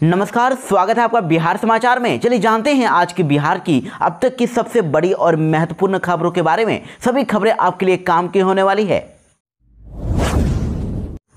नमस्कार, स्वागत है आपका बिहार समाचार में। चलिए जानते हैं आज की बिहार की अब तक की सबसे बड़ी और महत्वपूर्ण खबरों के बारे में। सभी खबरें आपके लिए काम की होने वाली है।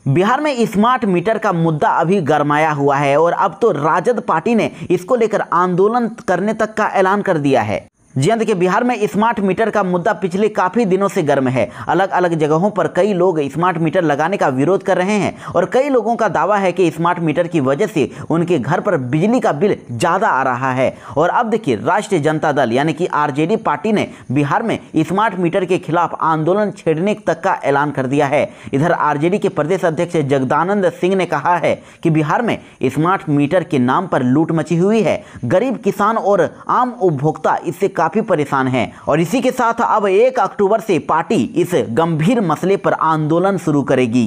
बिहार में स्मार्ट मीटर का मुद्दा अभी गरमाया हुआ है और अब तो राजद पार्टी ने इसको लेकर आंदोलन करने तक का ऐलान कर दिया है। जी हाँ, देखिए, बिहार में स्मार्ट मीटर का मुद्दा पिछले काफ़ी दिनों से गर्म है। अलग अलग जगहों पर कई लोग स्मार्ट मीटर लगाने का विरोध कर रहे हैं और कई लोगों का दावा है कि स्मार्ट मीटर की वजह से उनके घर पर बिजली का बिल ज़्यादा आ रहा है। और अब देखिए, राष्ट्रीय जनता दल यानी कि आरजेडी पार्टी ने बिहार में स्मार्ट मीटर के खिलाफ आंदोलन छेड़ने तक का ऐलान कर दिया है। इधर आरजेडी के प्रदेश अध्यक्ष जगदानंद सिंह ने कहा है कि बिहार में स्मार्ट मीटर के नाम पर लूट मची हुई है। गरीब किसान और आम उपभोक्ता इससे काफी परेशान हैं और इसी के साथ अब 1 अक्टूबर से पार्टी इस गंभीर मसले पर आंदोलन शुरू करेगी।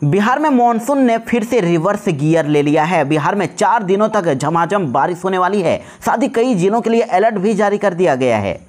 बिहार में मॉनसून ने फिर से रिवर्स गियर ले लिया है। बिहार में 4 दिनों तक झमाझम बारिश होने वाली है। साथ ही कई जिलों के लिए अलर्ट भी जारी कर दिया गया है।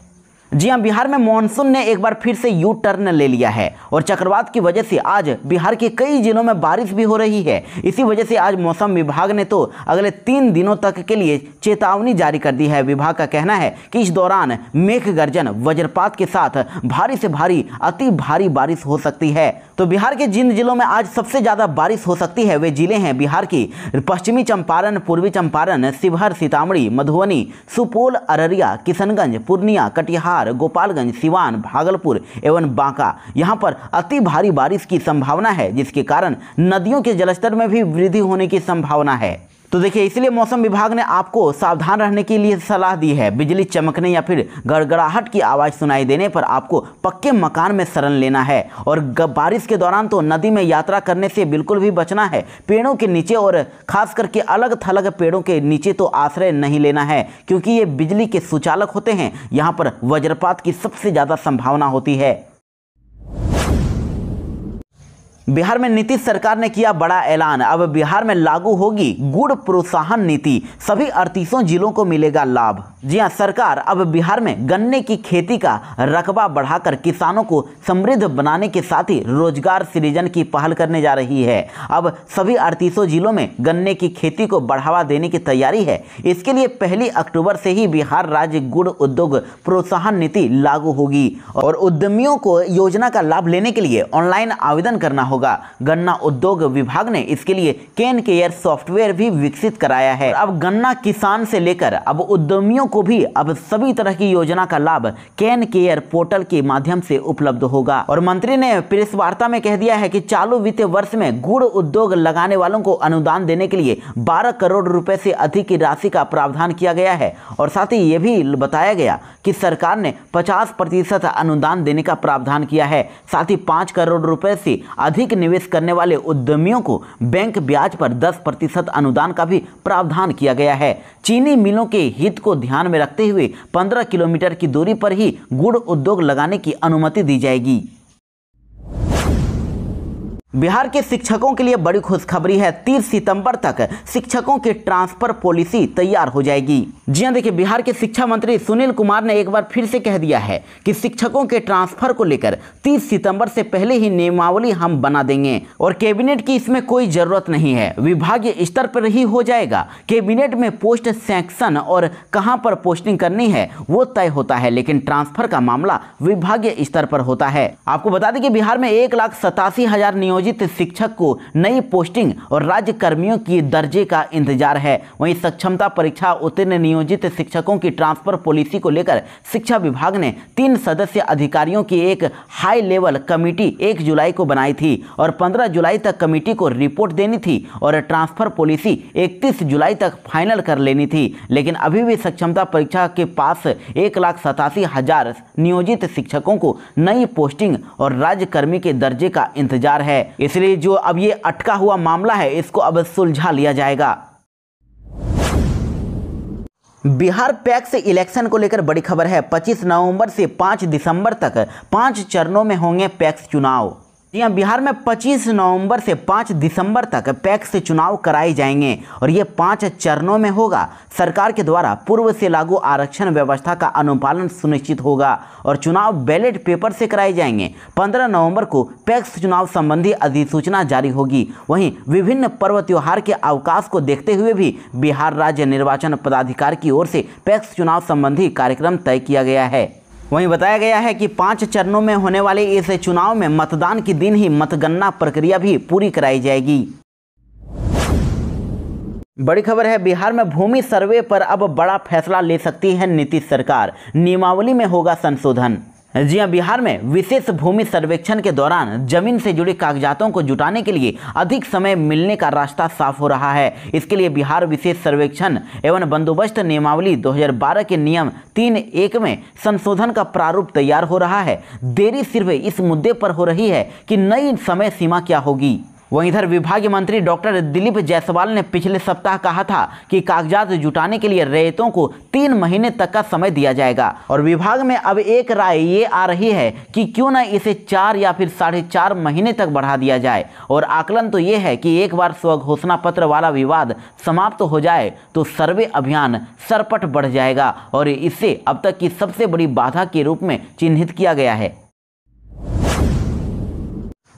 जी हां, बिहार में मॉनसून ने एक बार फिर से यू टर्न ले लिया है और चक्रवात की वजह से आज बिहार के कई जिलों में बारिश भी हो रही है। इसी वजह से आज मौसम विभाग ने तो अगले 3 दिनों तक के लिए चेतावनी जारी कर दी है। विभाग का कहना है कि इस दौरान मेघ गर्जन, वज्रपात के साथ भारी से भारी अति भारी बारिश हो सकती है। तो बिहार के जिन जिलों में आज सबसे ज्यादा बारिश हो सकती है वे जिले हैं बिहार की पश्चिमी चंपारण, पूर्वी चंपारण, शिवहर, सीतामढ़ी, मधुबनी, सुपौल, अररिया, किशनगंज, पूर्णिया, कटिहार, गोपालगंज, सिवान, भागलपुर एवं बांका। यहां पर अति भारी बारिश की संभावना है, जिसके कारण नदियों के जलस्तर में भी वृद्धि होने की संभावना है। तो देखिए, इसलिए मौसम विभाग ने आपको सावधान रहने के लिए सलाह दी है। बिजली चमकने या फिर गड़गड़ाहट की आवाज़ सुनाई देने पर आपको पक्के मकान में शरण लेना है और बारिश के दौरान तो नदी में यात्रा करने से बिल्कुल भी बचना है। पेड़ों के नीचे और खास करके अलग थलग पेड़ों के नीचे तो आश्रय नहीं लेना है, क्योंकि ये बिजली के सुचालक होते हैं। यहाँ पर वज्रपात की सबसे ज़्यादा संभावना होती है। बिहार में नीतीश सरकार ने किया बड़ा ऐलान। अब बिहार में लागू होगी गुड़ प्रोत्साहन नीति। सभी 38 जिलों को मिलेगा लाभ। जी हां, सरकार अब बिहार में गन्ने की खेती का रकबा बढ़ाकर किसानों को समृद्ध बनाने के साथ ही रोजगार सृजन की पहल करने जा रही है। अब सभी 38 जिलों में गन्ने की खेती को बढ़ावा देने की तैयारी है। इसके लिए 1 अक्टूबर से ही बिहार राज्य गुड़ उद्योग प्रोत्साहन नीति लागू होगी और उद्यमियों को योजना का लाभ लेने के लिए ऑनलाइन आवेदन करना होगा। गन्ना उद्योग विभाग ने इसके लिए कैन केयर सॉफ्टवेयर भी विकसित कराया है। अब गन्ना किसान से लेकर अब उद्यमियों को भी अब सभी तरह की योजना का लाभ कैन केयर पोर्टल के माध्यम से उपलब्ध होगा। और मंत्री ने प्रेस वार्ता में कह दिया है कि चालू वित्तीय वर्ष में गुड़ उद्योग लगाने वालों को अनुदान देने के लिए 12 करोड़ रुपए से अधिक की राशि का प्रावधान किया गया है। और साथ ही यह भी बताया गया कि सरकार ने 50% अनुदान देने का प्रावधान किया है। साथ ही 5 करोड़ रुपए से अधिक निवेश करने वाले उद्यमियों को बैंक ब्याज पर 10% अनुदान का भी प्रावधान किया गया है। चीनी मिलों के हित को ध्यान में रखते हुए 15 किलोमीटर की दूरी पर ही गुड़ उद्योग लगाने की अनुमति दी जाएगी। बिहार के शिक्षकों के लिए बड़ी खुशखबरी है। 30 सितंबर तक शिक्षकों की ट्रांसफर पॉलिसी तैयार हो जाएगी। जी हां, देखिए, बिहार के शिक्षा मंत्री सुनील कुमार ने एक बार फिर से कह दिया है कि शिक्षकों के ट्रांसफर को लेकर 30 सितंबर से पहले ही नियमावली हम बना देंगे और कैबिनेट की इसमें कोई जरूरत नहीं है, विभागीय स्तर पर ही हो जाएगा। कैबिनेट में पोस्ट सैंक्शन और कहां पर पोस्टिंग करनी है वो तय होता है, लेकिन ट्रांसफर का मामला विभागीय स्तर पर होता है। आपको बता दें कि बिहार में 1,87,000 नियोजित शिक्षक को नई पोस्टिंग और राज्य कर्मियों की दर्जे का इंतजार है। वहीं सक्षमता परीक्षा उत्तीर्ण नियोजित शिक्षकों की ट्रांसफर पॉलिसी को लेकर शिक्षा विभाग ने 3 सदस्य अधिकारियों की एक हाई लेवल कमेटी 1 जुलाई को बनाई थी और 15 जुलाई तक कमेटी को रिपोर्ट देनी थी और ट्रांसफर पॉलिसी 31 जुलाई तक फाइनल कर लेनी थी। लेकिन अभी भी सक्षमता परीक्षा के पास 1,87,000 नियोजित शिक्षकों को नई पोस्टिंग और राज्य कर्मी के दर्जे का इंतजार है। इसलिए जो अब ये अटका हुआ मामला है इसको अब सुलझा लिया जाएगा। बिहार पैक्स इलेक्शन को लेकर बड़ी खबर है। 25 नवंबर से 5 दिसंबर तक 5 चरणों में होंगे पैक्स चुनाव। जी हाँ, बिहार में 25 नवंबर से 5 दिसंबर तक पैक्स चुनाव कराए जाएंगे और ये 5 चरणों में होगा। सरकार के द्वारा पूर्व से लागू आरक्षण व्यवस्था का अनुपालन सुनिश्चित होगा और चुनाव बैलेट पेपर से कराए जाएंगे। 15 नवंबर को पैक्स चुनाव संबंधी अधिसूचना जारी होगी। वहीं विभिन्न पर्व त्योहार के अवकाश को देखते हुए भी बिहार राज्य निर्वाचन पदाधिकारी की ओर से पैक्स चुनाव संबंधी कार्यक्रम तय किया गया है। वहीं बताया गया है कि 5 चरणों में होने वाले इस चुनाव में मतदान के दिन ही मतगणना प्रक्रिया भी पूरी कराई जाएगी। बड़ी खबर है, बिहार में भूमि सर्वे पर अब बड़ा फैसला ले सकती है नीतीश सरकार। नियमावली में होगा संशोधन। जी हाँ, बिहार में विशेष भूमि सर्वेक्षण के दौरान जमीन से जुड़े कागजातों को जुटाने के लिए अधिक समय मिलने का रास्ता साफ हो रहा है। इसके लिए बिहार विशेष सर्वेक्षण एवं बंदोबस्त नियमावली 2012 के नियम 3(1) में संशोधन का प्रारूप तैयार हो रहा है। देरी सिर्फ इस मुद्दे पर हो रही है कि नई समय सीमा क्या होगी। वहीं इधर विभागीय मंत्री डॉक्टर दिलीप जायसवाल ने पिछले सप्ताह कहा था कि कागजात जुटाने के लिए रैयतों को 3 महीने तक का समय दिया जाएगा और विभाग में अब एक राय ये आ रही है कि क्यों न इसे 4 या फिर 4.5 महीने तक बढ़ा दिया जाए। और आकलन तो ये है कि एक बार स्वघोषणा पत्र वाला विवाद समाप्त हो जाए तो सर्वे अभियान सरपट बढ़ जाएगा और इसे अब तक की सबसे बड़ी बाधा के रूप में चिन्हित किया गया है।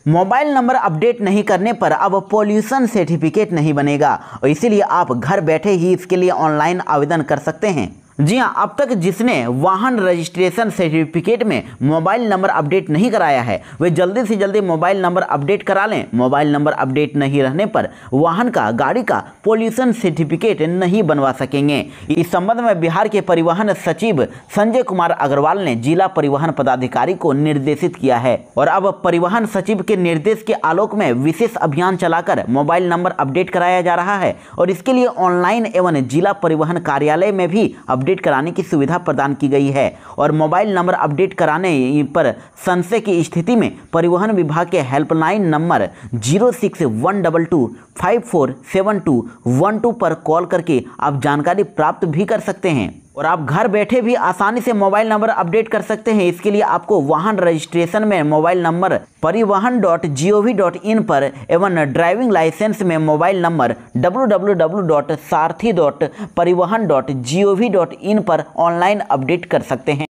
मोबाइल नंबर अपडेट नहीं करने पर अब पॉल्यूशन सर्टिफिकेट नहीं बनेगा और इसीलिए आप घर बैठे ही इसके लिए ऑनलाइन आवेदन कर सकते हैं। जी हाँ, अब तक जिसने वाहन रजिस्ट्रेशन सर्टिफिकेट में मोबाइल नंबर अपडेट नहीं कराया है वे जल्दी से जल्दी मोबाइल नंबर अपडेट करा लें। मोबाइल नंबर अपडेट नहीं रहने पर वाहन का, गाड़ी का पॉल्यूशन सर्टिफिकेट नहीं बनवा सकेंगे। इस संबंध में बिहार के परिवहन सचिव संजय कुमार अग्रवाल ने जिला परिवहन पदाधिकारी को निर्देशित किया है और अब परिवहन सचिव के निर्देश के आलोक में विशेष अभियान चलाकर मोबाइल नंबर अपडेट कराया जा रहा है और इसके लिए ऑनलाइन एवं जिला परिवहन कार्यालय में भी अपडेट कराने की सुविधा प्रदान की गई है। और मोबाइल नंबर अपडेट कराने पर संशय की स्थिति में परिवहन विभाग के हेल्पलाइन नंबर 06122547212 पर कॉल करके आप जानकारी प्राप्त भी कर सकते हैं और आप घर बैठे भी आसानी से मोबाइल नंबर अपडेट कर सकते हैं। इसके लिए आपको वाहन रजिस्ट्रेशन में मोबाइल नंबर परिवहन.gov.in पर एवं ड्राइविंग लाइसेंस में मोबाइल नंबर www.sarthi.परिवहन.gov.in पर ऑनलाइन अपडेट कर सकते हैं।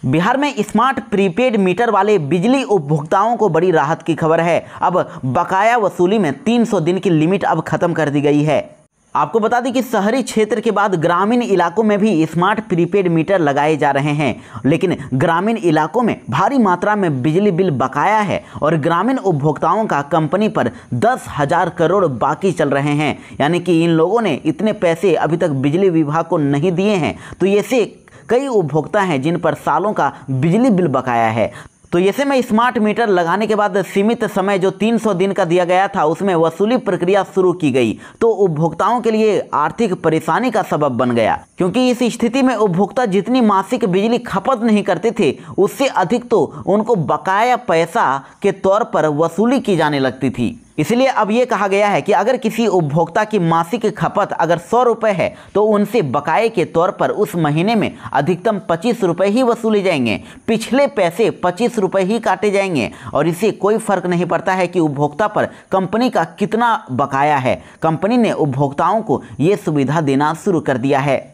बिहार में स्मार्ट प्रीपेड मीटर वाले बिजली उपभोक्ताओं को बड़ी राहत की खबर है। अब बकाया वसूली में 300 दिन की लिमिट अब खत्म कर दी गई है। आपको बता दें कि शहरी क्षेत्र के बाद ग्रामीण इलाकों में भी स्मार्ट प्रीपेड मीटर लगाए जा रहे हैं, लेकिन ग्रामीण इलाकों में भारी मात्रा में बिजली बिल बकाया है और ग्रामीण उपभोक्ताओं का कंपनी पर 10,000 करोड़ बाकी चल रहे हैं। यानी कि इन लोगों ने इतने पैसे अभी तक बिजली विभाग को नहीं दिए हैं। तो ऐसे कई उपभोक्ता हैं जिन पर सालों का बिजली बिल बकाया है। तो ऐसे में स्मार्ट मीटर लगाने के बाद सीमित समय जो 300 दिन का दिया गया था उसमें वसूली प्रक्रिया शुरू की गई तो उपभोक्ताओं के लिए आर्थिक परेशानी का सबब बन गया, क्योंकि इस स्थिति में उपभोक्ता जितनी मासिक बिजली खपत नहीं करते थे उससे अधिक तो उनको बकाया पैसा के तौर पर वसूली की जाने लगती थी। इसलिए अब ये कहा गया है कि अगर किसी उपभोक्ता की मासिक खपत अगर 100 रुपये है तो उनसे बकाये के तौर पर उस महीने में अधिकतम 25 रुपये ही वसूले जाएंगे। पिछले पैसे 25 रुपये ही काटे जाएंगे और इससे कोई फर्क नहीं पड़ता है कि उपभोक्ता पर कंपनी का कितना बकाया है। कंपनी ने उपभोक्ताओं को ये सुविधा देना शुरू कर दिया है।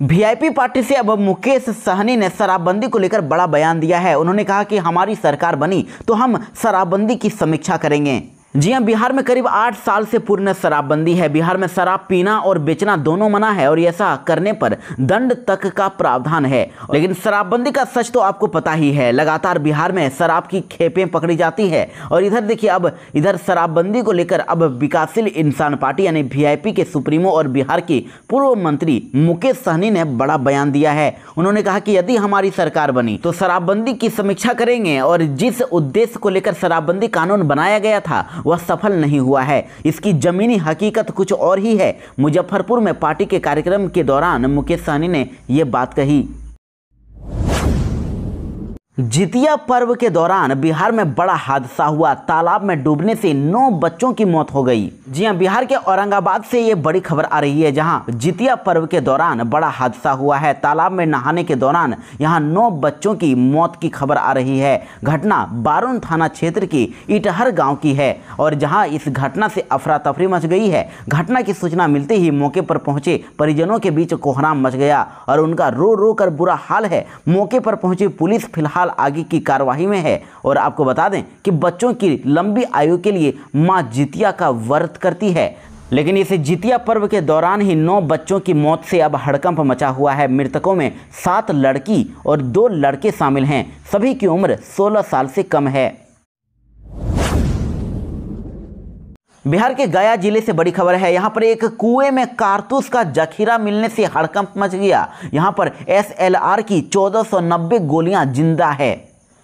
वीआईपी पार्टी से अब मुकेश सहनी ने शराबबंदी को लेकर बड़ा बयान दिया है। उन्होंने कहा कि हमारी सरकार बनी तो हम शराबबंदी की समीक्षा करेंगे। जी हां, बिहार में करीब 8 साल से पूर्ण शराबबंदी है। बिहार में शराब पीना और बेचना दोनों मना है और ऐसा करने पर दंड तक का प्रावधान है। लेकिन शराबबंदी का सच तो आपको पता ही है, लगातार बिहार में शराब की खेपें पकड़ी जाती है। और इधर देखिए, अब इधर शराबबंदी को लेकर अब विकासशील इंसान पार्टी यानी वीआईपी के सुप्रीमो और बिहार के पूर्व मंत्री मुकेश सहनी ने बड़ा बयान दिया है। उन्होंने कहा कि यदि हमारी सरकार बनी तो शराबबंदी की समीक्षा करेंगे और जिस उद्देश्य को लेकर शराबबंदी कानून बनाया गया था वह सफल नहीं हुआ है। इसकी जमीनी हकीकत कुछ और ही है। मुजफ्फरपुर में पार्टी के कार्यक्रम के दौरान मुकेश सहनी ने यह बात कही। जितिया पर्व के दौरान बिहार में बड़ा हादसा हुआ। तालाब में डूबने से 9 बच्चों की मौत हो गई। जी हां, बिहार के औरंगाबाद से ये बड़ी खबर आ रही है, जहां जितिया पर्व के दौरान बड़ा हादसा हुआ है। तालाब में नहाने के दौरान यहां 9 बच्चों की मौत की खबर आ रही है। घटना बारुण थाना क्षेत्र की इटहर गाँव की है और जहाँ इस घटना से अफरा तफरी मच गई है। घटना की सूचना मिलते ही मौके पर पहुंचे परिजनों के बीच कोहराम मच गया और उनका रो रो कर बुरा हाल है। मौके पर पहुंची पुलिस फिलहाल आगे की कार्यवाही में है। और आपको बता दें कि बच्चों की लंबी आयु के लिए मां जितिया का व्रत करती है, लेकिन इस जितिया पर्व के दौरान ही 9 बच्चों की मौत से अब हड़कंप मचा हुआ है। मृतकों में 7 लड़की और 2 लड़के शामिल हैं। सभी की उम्र 16 साल से कम है। बिहार के गया जिले से बड़ी खबर है। यहां पर एक कुएं में कारतूस का जखीरा मिलने से हड़कंप मच गया। यहां पर SLR की 1490 गोलियां जिंदा है।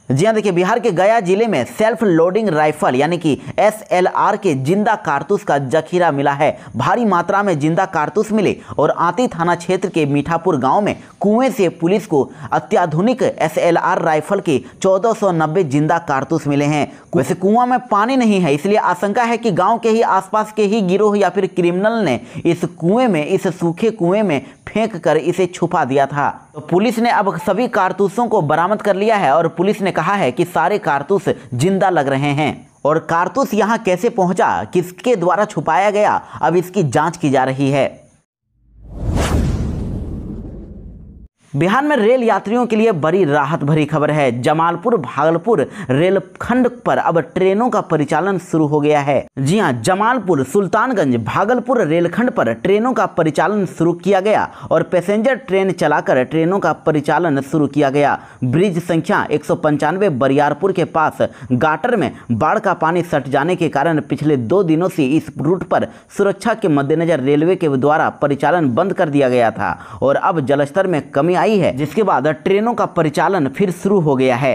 जी हां, देखिए, बिहार के गया जिले में सेल्फ लोडिंग राइफल यानी कि SLR के जिंदा कारतूस का जखीरा मिला है। भारी मात्रा में जिंदा कारतूस मिले और आंती थाना क्षेत्र के मीठापुर गांव में कुएं से पुलिस को अत्याधुनिक SLR राइफल के 1490 जिंदा कारतूस मिले हैं। वैसे कुआं में पानी नहीं है, इसलिए आशंका है कि गांव के ही आसपास के ही गिरोह या फिर क्रिमिनल ने इस कुएं में, इस सूखे कुएं में फेंक कर इसे छुपा दिया था। तो पुलिस ने अब सभी कारतूसों को बरामद कर लिया है और पुलिस ने कहा है कि सारे कारतूस जिंदा लग रहे हैं। और कारतूस यहां कैसे पहुंचा, किसके द्वारा छुपाया गया, अब इसकी जांच की जा रही है। बिहार में रेल यात्रियों के लिए बड़ी राहत भरी खबर है। जमालपुर भागलपुर रेलखंड पर अब ट्रेनों का परिचालन शुरू हो गया है। जी हां, जमालपुर सुल्तानगंज भागलपुर रेलखंड पर ट्रेनों का परिचालन शुरू किया गया और पैसेंजर ट्रेन चलाकर ट्रेनों का परिचालन शुरू किया गया। ब्रिज संख्या 195 बरियारपुर के पास गाटर में बाढ़ का पानी सट जाने के कारण पिछले 2 दिनों से इस रूट पर सुरक्षा के मद्देनजर रेलवे के द्वारा परिचालन बंद कर दिया गया था और अब जलस्तर में कमी आई है, जिसके बाद ट्रेनों का परिचालन फिर शुरू हो गया है।